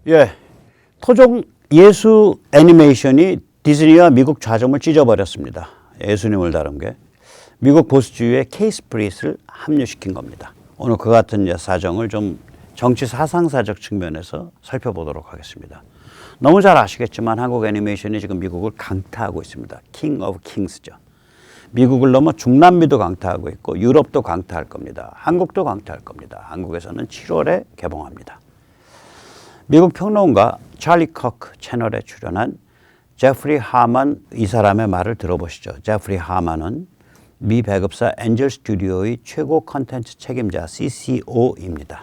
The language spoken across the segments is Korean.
예, 토종 예수 애니메이션이 디즈니와 미국 좌점을 찢어버렸습니다. 예수님을 다룬 게 미국 보수주의의 케이스 프릿을 합류시킨 겁니다. 오늘 그 같은 사정을 좀 정치 사상사적 측면에서 살펴보도록 하겠습니다. 너무 잘 아시겠지만 한국 애니메이션이 지금 미국을 강타하고 있습니다. 킹 오브 킹스죠. 미국을 넘어 중남미도 강타하고 있고 유럽도 강타할 겁니다. 한국도 강타할 겁니다. 한국에서는 7월에 개봉합니다. 미국 평론가 찰리 커크 채널에 출연한 제프리 하만 이 사람의 말을 들어보시죠. 제프리 하만은 미 배급사 엔젤 스튜디오의 최고 컨텐츠 책임자 CCO입니다.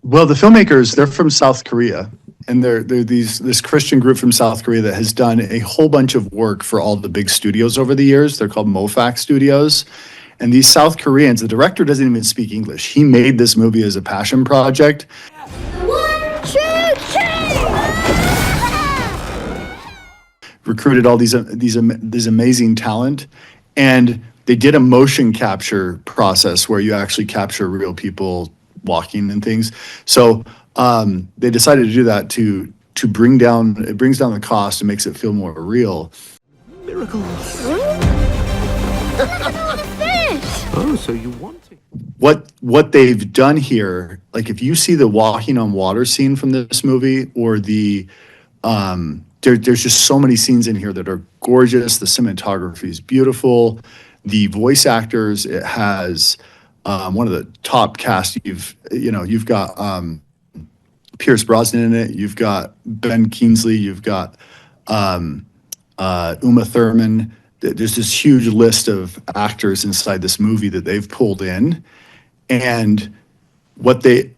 Well, the filmmakers, they're from South Korea, and they're this Christian group from South Korea that has done a whole bunch of work for all the big studios over the years. They're called MoFac Studios. And these South Koreans, the director doesn't even speak English. He made this movie as a passion project. Recruited all these amazing talent, and they did a motion capture process where you actually capture real people walking and things. So they decided to do that to brings down the cost and makes it feel more real. Miracles. Oh, so you want it? What they've done here, like if you see the walking on water scene from this movie, or the there's just so many scenes in here that are gorgeous. The cinematography is beautiful. The voice actors, it has one of the top cast. You've got Pierce Brosnan in it. You've got Ben Kingsley. You've got Uma Thurman. There's this huge list of actors inside this movie that they've pulled in, and what they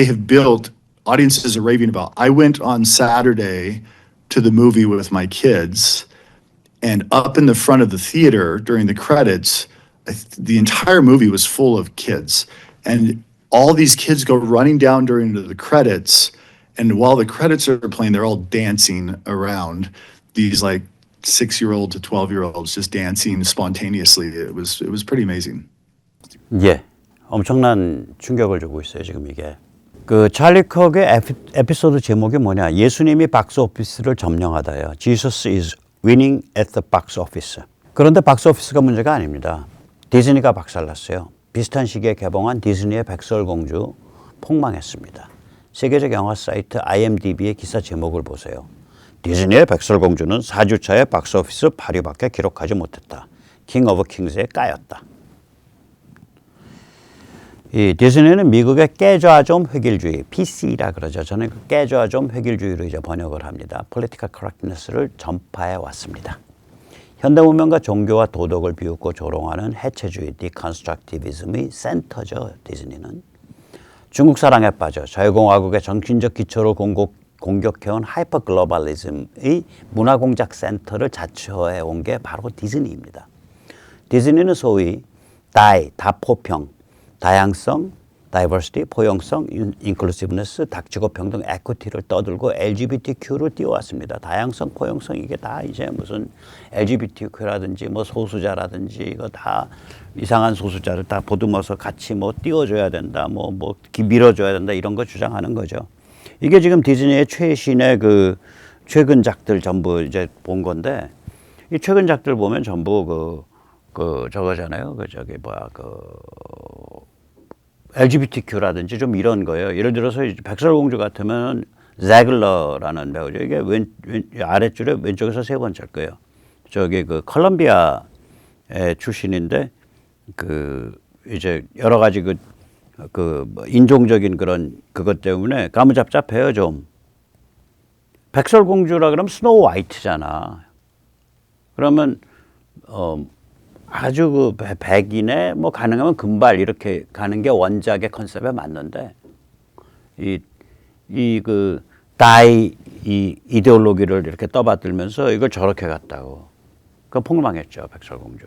have built, audiences are raving about. I went on Saturday to the movie with my kids, and up in the front of the theater during the credits, the entire movie was full of kids, and all these kids go running down during the credits, and while the credits are playing, they're all dancing around these like 6-year-old to 12-year-olds just dancing spontaneously. It was pretty amazing. 예, 엄청난 충격을 주고 있어요 지금 이게. 그 찰리 컥의 에피소드 제목이 뭐냐? 예수님이 박스 오피스를 점령하다예요. Jesus is winning at the box office. 그런데 박스 오피스가 문제가 아닙니다. 디즈니가 박살났어요. 비슷한 시기에 개봉한 디즈니의 백설공주 폭망했습니다. 세계적 영화 사이트 IMDb의 기사 제목을 보세요. 디즈니의 백설공주는 4주차에 박스오피스 8위밖에 기록하지 못했다. 킹 오브 킹스에 까였다. 이 디즈니는 미국의 깨좌좀 획일주의, PC라 그러죠. 저는 그 깨좌좀 획일주의로 이제 번역을 합니다. Political Correctness를 전파해 왔습니다. 현대 문명과 종교와 도덕을 비웃고 조롱하는 해체주의, 디컨스트럭티비즘의 센터죠. 디즈니는 중국 사랑에 빠져 자유공화국의 정신적 기초를 공격해온 하이퍼 글로벌리즘의 문화공작 센터를 자처해 온 게 바로 디즈니입니다. 디즈니는 소위 다포평, 다양성, 다이버시티, 포용성, 인클루시브네스, 닥치고 평등, 에퀴티를 떠들고 LGBTQ를 띄워왔습니다. 다양성, 포용성 이게 다 이제 무슨 LGBTQ라든지 뭐 소수자라든지 이거 다 이상한 소수자를 다 보듬어서 같이 뭐 띄워줘야 된다, 뭐 밀어줘야 된다 이런 거 주장하는 거죠. 이게 지금 디즈니의 최신의 그 최근작들 전부 이제 본 건데 이 최근작들 보면 전부 저거잖아요. LGBTQ라든지 좀 이런 거예요. 예를 들어서 백설공주 같으면 제글러라는 배우죠. 이게 아랫줄에 왼쪽에서 세 번째일 거예요. 저기 그 컬럼비아 출신인데 이제 여러 가지 인종적인 그것 때문에 까무잡잡해요 좀. 백설공주라 그러면 스노우 화이트잖아. 그러면 아주 백인의 뭐 가능하면 금발 이렇게 가는 게 원작의 컨셉에 맞는데 다이 이데올로기를 이렇게 떠받들면서 이걸 저렇게 갔다고. 그 폭망했죠 백설공주.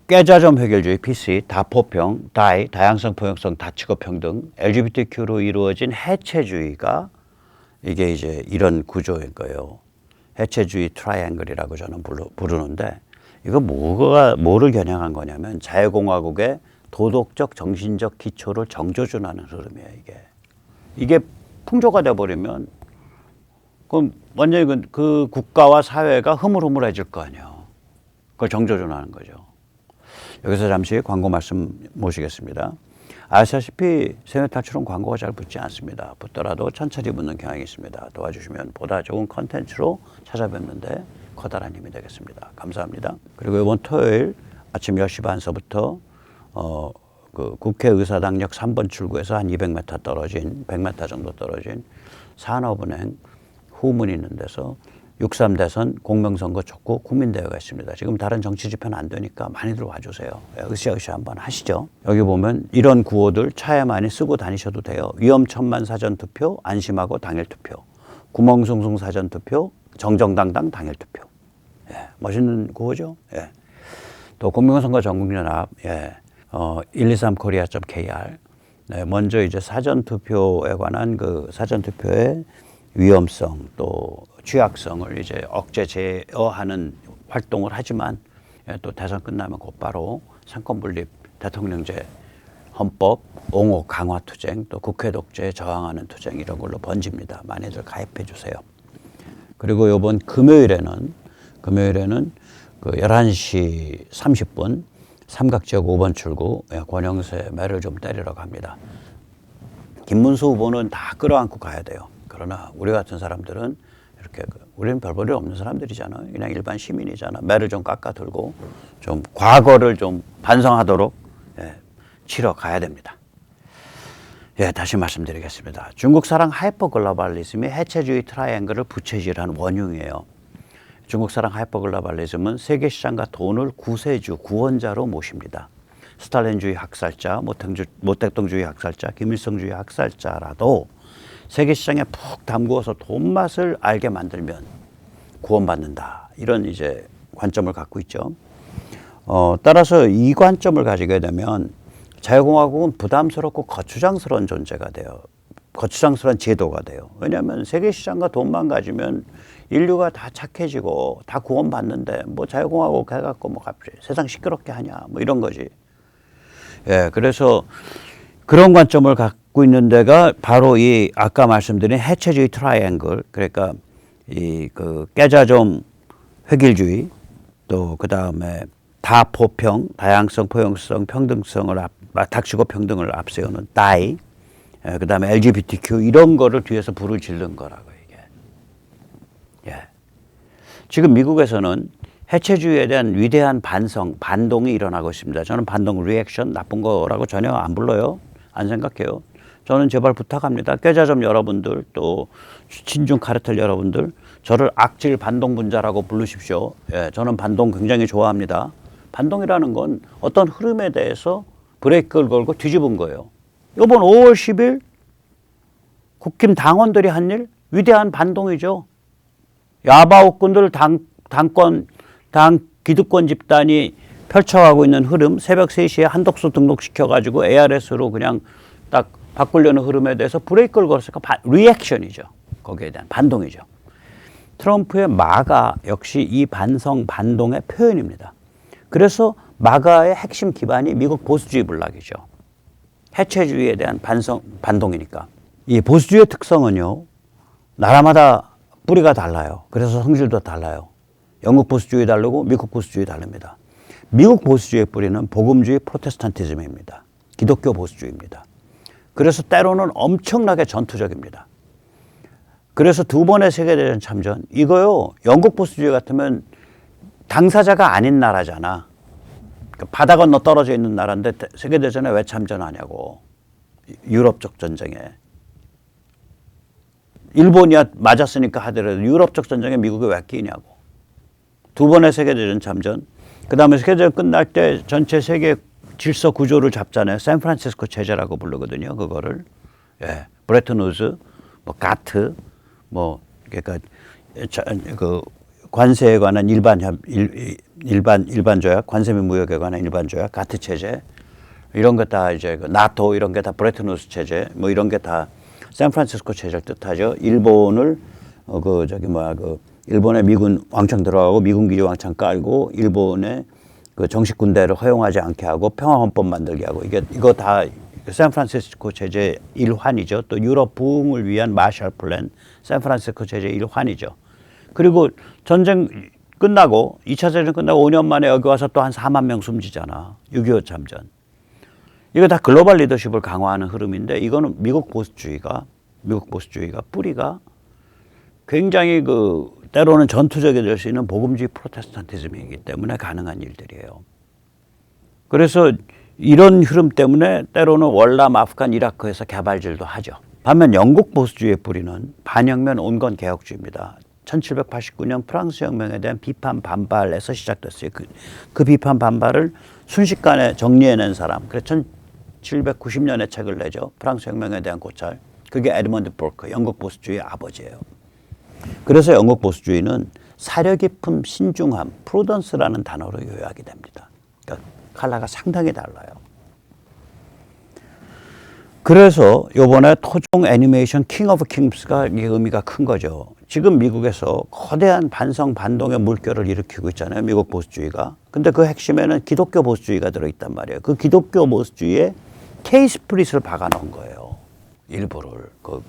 깨자점 획일주의 PC, 다포평, 다양성, 포용성, 다치고 평등, LGBTQ로 이루어진 해체주의가 이게 이제 이런 구조인 거예요. 해체주의 트라이앵글이라고 저는 부르는데 이거 뭐를 겨냥한 거냐면 자유공화국의 도덕적, 정신적 기초를 정조준하는 흐름이에요. 이게 풍조가 돼버리면 그럼 완전히 그 국가와 사회가 흐물흐물해질 거 아니에요. 그걸 정조준하는 거죠. 여기서 잠시 광고 말씀 모시겠습니다. 아시다시피 세뇌 탈출은 광고가 잘 붙지 않습니다. 붙더라도 천천히 붙는 경향이 있습니다. 도와주시면 보다 좋은 컨텐츠로 찾아뵙는데 커다란 힘이 되겠습니다. 감사합니다. 그리고 이번 토요일 아침 10시 반서부터 그 국회의사당역 3번 출구에서 한 200m 떨어진 100m 정도 떨어진 산업은행 후문이 있는 데서 63대선 공명선거 촉구 국민대회가 있습니다. 지금 다른 정치 집회는 안 되니까 많이들 와주세요. 으쌰으쌰 한번 하시죠. 여기 보면 이런 구호들 차에 많이 쓰고 다니셔도 돼요. 위험천만 사전투표, 안심하고 당일투표, 구멍숭숭 사전투표, 정정당당 당일투표. 예, 멋있는 구호죠. 예. 또 공명선거 전국연합 123korea.kr 네, 먼저 이제 사전투표에 관한 그 사전투표의 위험성 또 취약성을 이제 억제 제어하는 활동을 하지만 또 대선 끝나면 곧바로 상권 분립, 대통령제, 헌법, 옹호 강화 투쟁, 또 국회 독재에 저항하는 투쟁 이런 걸로 번집니다. 많이들 가입해 주세요. 그리고 이번 금요일에는 그 11시 30분 삼각지역 5번 출구 권영세 매를 좀 때리러 갑니다. 김문수 후보는 다 끌어안고 가야 돼요. 그러나 우리 같은 사람들은 이렇게 우리는 별 볼일 없는 사람들이잖아. 그냥 일반 시민이잖아. 매를 좀 깎아들고 좀 과거를 좀 반성하도록 치러 가야 됩니다. 다시 말씀드리겠습니다. 중국 사랑 하이퍼 글로벌리즘이 해체주의 트라이앵글을 부채질한 원흉이에요. 중국 사랑 하이퍼 글로벌리즘은 세계 시장과 돈을 구세주, 구원자로 모십니다. 스탈린주의 학살자, 모택동주의 학살자, 김일성주의 학살자라도 세계 시장에 푹 담그어서 돈 맛을 알게 만들면 구원받는다. 이런 이제 관점을 갖고 있죠. 따라서 이 관점을 가지게 되면 자유공화국은 부담스럽고 거추장스러운 존재가 돼요. 거추장스러운 제도가 돼요. 왜냐하면 세계 시장과 돈만 가지면 인류가 다 착해지고 다 구원받는데 뭐 자유공화국 해갖고 뭐 갑자기 세상 시끄럽게 하냐 뭐 이런 거지. 그래서 그런 관점을 갖고 있는 데가 바로 이 아까 말씀드린 해체주의 트라이앵글, 그러니까 이 그 깨자좀 획일주의, 또 그 다음에 다포평, 다양성, 포용성, 평등성을 닥치고 평등을 앞세우는 다이, 그 다음에 LGBTQ 이런 거를 뒤에서 불을 지른 거라고 이게. 지금 미국에서는 해체주의에 대한 위대한 반동이 일어나고 있습니다. 저는 반동 리액션 나쁜 거라고 전혀 안 불러요. 안 생각해요. 저는 제발 부탁합니다. 깨자점 여러분들 또 친중 카르텔 여러분들 저를 악질 반동분자라고 부르십시오. 저는 반동 굉장히 좋아합니다. 반동이라는 건 어떤 흐름에 대해서 브레이크를 걸고 뒤집은 거예요. 이번 5월 10일 국힘 당원들이 한 일 위대한 반동이죠. 야바오꾼들 당 기득권 집단이 펼쳐가고 있는 흐름, 새벽 3시에 한독수 등록시켜가지고 ARS로 그냥 딱 바꾸려는 흐름에 대해서 브레이크를 걸었으니까 리액션이죠. 거기에 대한 반동이죠. 트럼프의 마가 역시 이 반동의 표현입니다. 그래서 마가의 핵심 기반이 미국 보수주의 문락이죠. 해체주의에 대한 반동이니까. 이 보수주의의 특성은요, 나라마다 뿌리가 달라요. 그래서 성질도 달라요. 영국 보수주의 다르고 미국 보수주의 다릅니다. 미국 보수주의의 뿌리는 복음주의 프로테스탄티즘입니다. 기독교 보수주의입니다. 그래서 때로는 엄청나게 전투적입니다. 그래서 두 번의 세계대전 참전, 이거요, 영국 보수주의 같으면 당사자가 아닌 나라잖아. 바다 건너 떨어져 있는 나라인데 세계대전에 왜 참전하냐고. 유럽적 전쟁에. 일본이야 맞았으니까 하더라도 유럽적 전쟁에 미국이 왜 끼냐고. 두 번의 세계대전 참전. 그 다음에 세계대전 끝날 때 전체 세계 질서 구조를 잡잖아요. 샌프란시스코 체제라고 부르거든요. 그거를. 브레튼 우즈, 뭐 가트, 뭐 그러니까 그 관세에 관한 일반 조약, 관세 및 무역에 관한 일반 조약, 가트 체제 이런 거 다 이제 그 나토 이런 게 다 브레튼 우즈 체제 뭐 이런 게 다 샌프란시스코 체제를 뜻하죠. 일본을 일본의 미군 왕창 들어가고 미군 기지 왕창 깔고 일본의 그 정식 군대를 허용하지 않게 하고 평화헌법 만들게 하고 이거 다 샌프란시스코 제재 일환이죠. 또 유럽 부흥을 위한 마셜 플랜, 샌프란시스코 제재 일환이죠. 그리고 전쟁 끝나고 2차 대전 끝나고 5년 만에 여기 와서 또 한 4만 명 숨지잖아. 6.25 참전. 이거 다 글로벌 리더십을 강화하는 흐름인데 이거는 미국 보수주의가 뿌리가 굉장히 때로는 전투적이 될 수 있는 복음주의 프로테스탄티즘이기 때문에 가능한 일들이에요. 그래서 이런 흐름 때문에 때로는 월남, 아프간, 이라크에서 개발질도 하죠. 반면 영국 보수주의의 뿌리는 반혁명 온건 개혁주의입니다. 1789년 프랑스 혁명에 대한 비판 반발에서 시작됐어요. 그 비판 반발을 순식간에 정리해낸 사람. 그래서 1790년에 책을 내죠. 프랑스 혁명에 대한 고찰. 그게 에드먼드 버크, 영국 보수주의의 아버지예요. 그래서 영국 보수주의는 사려 깊음, 신중함, 프루던스라는 단어로 요약이 됩니다. 그러니까 컬러가 상당히 달라요. 그래서 이번에 토종 애니메이션 킹 오브 킹스가 의미가 큰 거죠. 지금 미국에서 거대한 반성 반동의 물결을 일으키고 있잖아요. 미국 보수주의가. 근데 그 핵심에는 기독교 보수주의가 들어있단 말이에요. 그 기독교 보수주의에 K-스프릿을 박아놓은 거예요. 일부를 그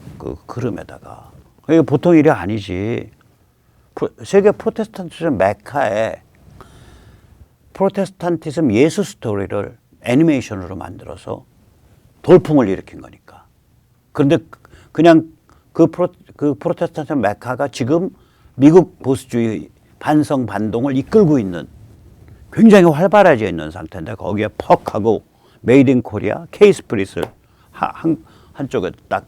흐름에다가. 이게 보통 일이 아니지. 세계 프로테스탄티즘 메카에 프로테스탄티즘 예수 스토리를 애니메이션으로 만들어서 돌풍을 일으킨 거니까. 그런데 그냥 그 프로테스탄티즘 메카가 지금 미국 보수주의 반성 반동을 이끌고 있는 굉장히 활발해져 있는 상태인데 거기에 퍽하고 메이드 인 코리아 K-스프릿을 한쪽에 딱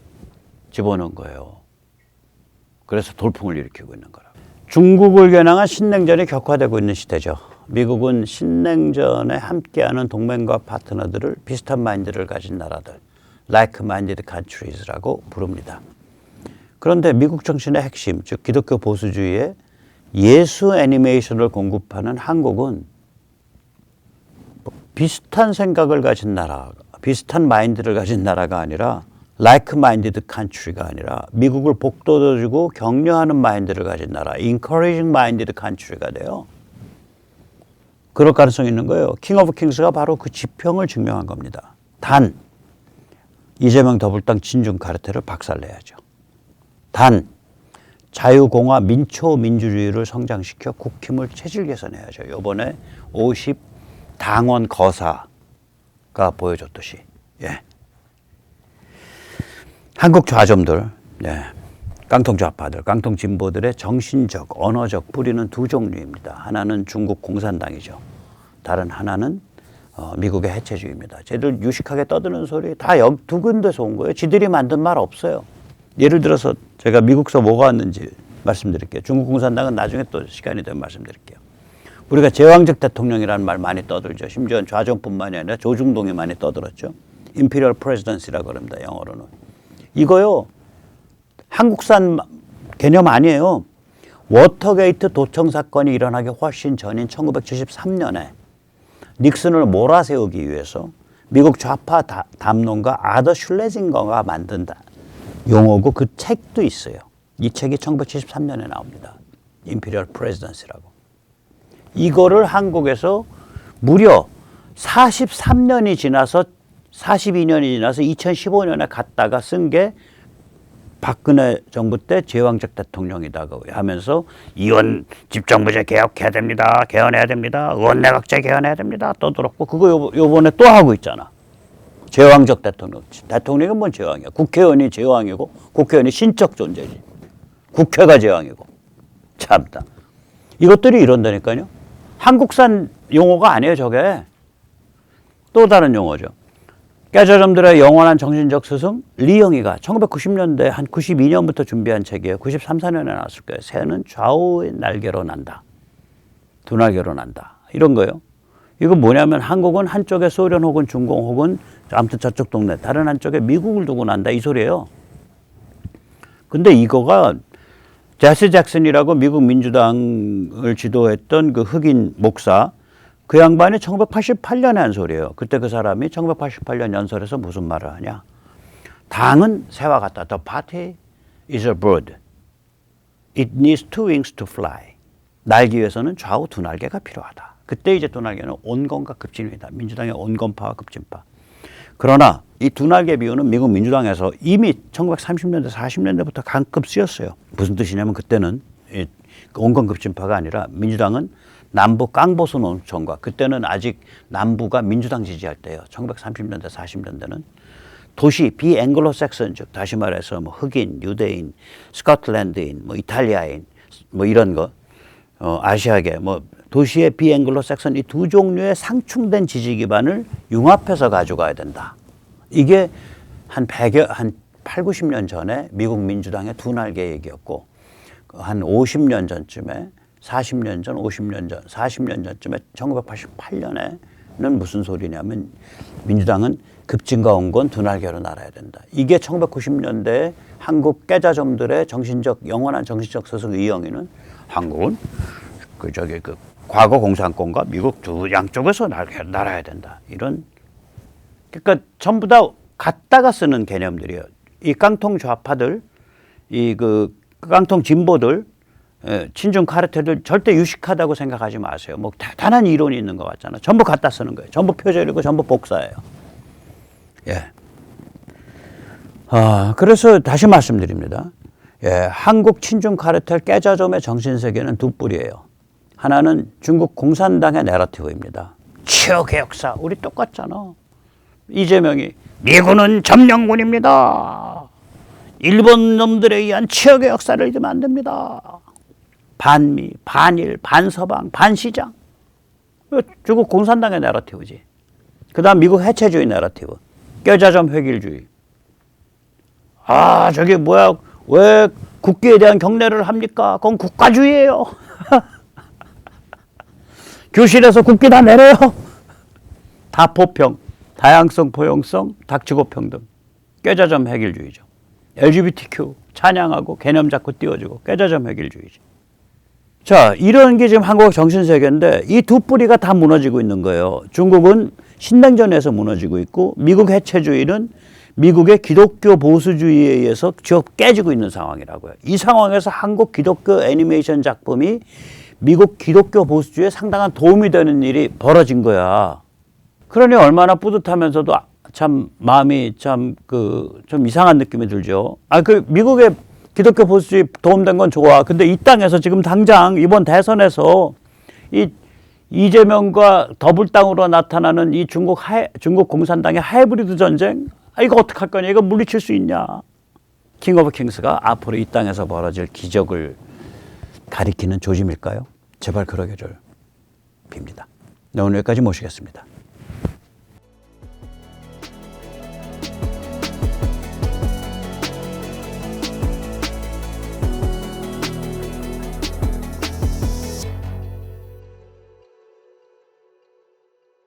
집어넣은 거예요. 그래서 돌풍을 일으키고 있는 거라고. 중국을 겨냥한 신냉전이 격화되고 있는 시대죠. 미국은 신냉전에 함께하는 동맹과 파트너들을 비슷한 마인드를 가진 나라들, like-minded countries라고 부릅니다. 그런데 미국 정신의 핵심, 즉 기독교 보수주의의 예수 애니메이션을 공급하는 한국은 비슷한 생각을 가진 나라, 비슷한 마인드를 가진 나라가 아니라 like-minded country가 아니라 미국을 복돋아주고 격려하는 마인드를 가진 나라, encouraging minded country가 돼요. 그럴 가능성이 있는 거예요. 킹 오브 킹스가 바로 그 지평을 증명한 겁니다. 단, 이재명 더불당 친중 카르텔을 박살내야죠. 단, 자유공화 민초민주주의를 성장시켜 국힘을 체질 개선해야죠. 이번에 50 당원 거사가 보여줬듯이. 예. 한국 좌점들, 예. 깡통 좌파들, 깡통 진보들의 정신적, 언어적 뿌리는 두 종류입니다. 하나는 중국 공산당이죠. 다른 하나는 미국의 해체주의입니다. 쟤들 유식하게 떠드는 소리 다 두 군데서 온 거예요. 지들이 만든 말 없어요. 예를 들어서 제가 미국서 뭐가 왔는지 말씀드릴게요. 중국 공산당은 나중에 또 시간이 되면 말씀드릴게요. 우리가 제왕적 대통령이라는 말 많이 떠들죠. 심지어 좌정뿐만이 아니라 조중동이 많이 떠들었죠. 임피리얼 프레지던시라고 합니다. 영어로는. 이거요. 한국산 개념 아니에요. 워터게이트 도청 사건이 일어나기 훨씬 전인 1973년에 닉슨을 몰아세우기 위해서 미국 좌파 담론가 아더 슐레징거가 만든 용어고 그 책도 있어요. 이 책이 1973년에 나옵니다. 임피리얼 프레지던시라고. 이거를 한국에서 무려 43년이 지나서 42년이 지나서 2015년에 갔다가 쓴 게 박근혜 정부 때 제왕적 대통령이다고 하면서 의원 집정부제 개혁해야 됩니다. 개헌해야 됩니다. 의원 내각제 개헌해야 됩니다. 떠들었고 그거 요번에 또 하고 있잖아. 제왕적 대통령. 대통령이 뭔 제왕이야. 국회의원이 제왕이고 국회의원이 신적 존재지. 국회가 제왕이고. 참다. 이것들이 이런다니까요. 한국산 용어가 아니에요, 저게. 또 다른 용어죠. 깨저점들의 영원한 정신적 스승 리영이가 1990년대 한 92년부터 준비한 책이에요. 93, 4년에 나왔을 거예요. 새는 좌우의 날개로 난다. 두 날개로 난다. 이런 거예요. 이거 뭐냐면 한국은 한쪽에 소련 혹은 중공 혹은 아무튼 저쪽 동네 다른 한쪽에 미국을 두고 난다 이 소리예요. 근데 이거가 제시 잭슨이라고 미국 민주당을 지도했던 그 흑인 목사 그 양반이 1988년에 한 소리예요. 그때 그 사람이 1988년 연설에서 무슨 말을 하냐. 당은 새와 같다. The party is a bird. It needs two wings to fly. 날기 위해서는 좌우 두 날개가 필요하다. 그때 이제 두 날개는 온건과 급진이다. 민주당의 온건파와 급진파. 그러나 이 두 날개 비유는 미국 민주당에서 이미 1930년대, 40년대부터 가끔 쓰였어요. 무슨 뜻이냐면 그때는 온건급진파가 아니라 민주당은 남부 깡보수 농촌과 그때는 아직 남부가 민주당 지지할 때예요. 1930년대, 40년대는 도시 비앵글로색슨 즉 다시 말해서 뭐 흑인, 유대인, 스코틀랜드인, 뭐 이탈리아인 뭐 이런 거 아시아계 뭐 도시의 비앵글로색슨 이 두 종류의 상충된 지지 기반을 융합해서 가져가야 된다. 이게 한 8, 90년 전에 미국 민주당의 두 날개 얘기였고 한 50년 전쯤에 40년 전, 50년 전, 40년 전쯤에 1988년에는 무슨 소리냐면 민주당은 급진과 온건 두 날개로 날아야 된다. 이게 1990년대 한국 깨자점들의 영원한 정신적 서석 의영이는 한국은 그 과거 공산권과 미국 두 양쪽에서 날아야 된다. 이런 그러니까 전부 다 갖다가 쓰는 개념들이에요. 이 깡통 좌파들, 깡통 진보들, 친중 카르텔들 절대 유식하다고 생각하지 마세요. 뭐 대단한 이론이 있는 것 같잖아. 전부 갖다 쓰는 거예요. 전부 표절이고 전부 복사예요. 예. 그래서 다시 말씀드립니다. 예, 한국 친중 카르텔 깨자점의 정신세계는 두 뿌리예요. 하나는 중국 공산당의 내러티브입니다. 치역의 역사, 우리 똑같잖아. 이재명이 미군은 점령군입니다. 일본 놈들에 의한 치역의 역사를 잊으면 안 됩니다. 반미, 반일, 반서방, 반시장. 중국 공산당의 내러티브지. 그 다음 미국 해체주의 내러티브. 깨자점 획일주의. 저게 뭐야. 왜 국기에 대한 경례를 합니까? 그건 국가주의예요. 교실에서 국기 다 내려요. 다포평, 다양성, 포용성, 닥치고 평등. 깨자점 획일주의죠. LGBTQ 찬양하고 개념 잡고 띄워주고 깨자점 획일주의죠. 자, 이런 게 지금 한국 정신세계인데 이 두 뿌리가 다 무너지고 있는 거예요. 중국은 신냉전에서 무너지고 있고 미국 해체주의는 미국의 기독교 보수주의에 의해서 깨지고 있는 상황이라고요. 이 상황에서 한국 기독교 애니메이션 작품이 미국 기독교 보수주의에 상당한 도움이 되는 일이 벌어진 거야. 그러니 얼마나 뿌듯하면서도 참 마음이 좀 이상한 느낌이 들죠. 미국의 기독교 보수주의 도움된 건 좋아. 근데 이 땅에서 지금 당장 이번 대선에서 이재명과 더불당으로 나타나는 이 중국 공산당의 하이브리드 전쟁, 이거 어떡할 거냐? 이거 물리칠 수 있냐? 킹 오브 킹스가 앞으로 이 땅에서 벌어질 기적을 가리키는 조짐일까요? 제발 그러기를 빕니다. 네, 오늘 여기까지 모시겠습니다.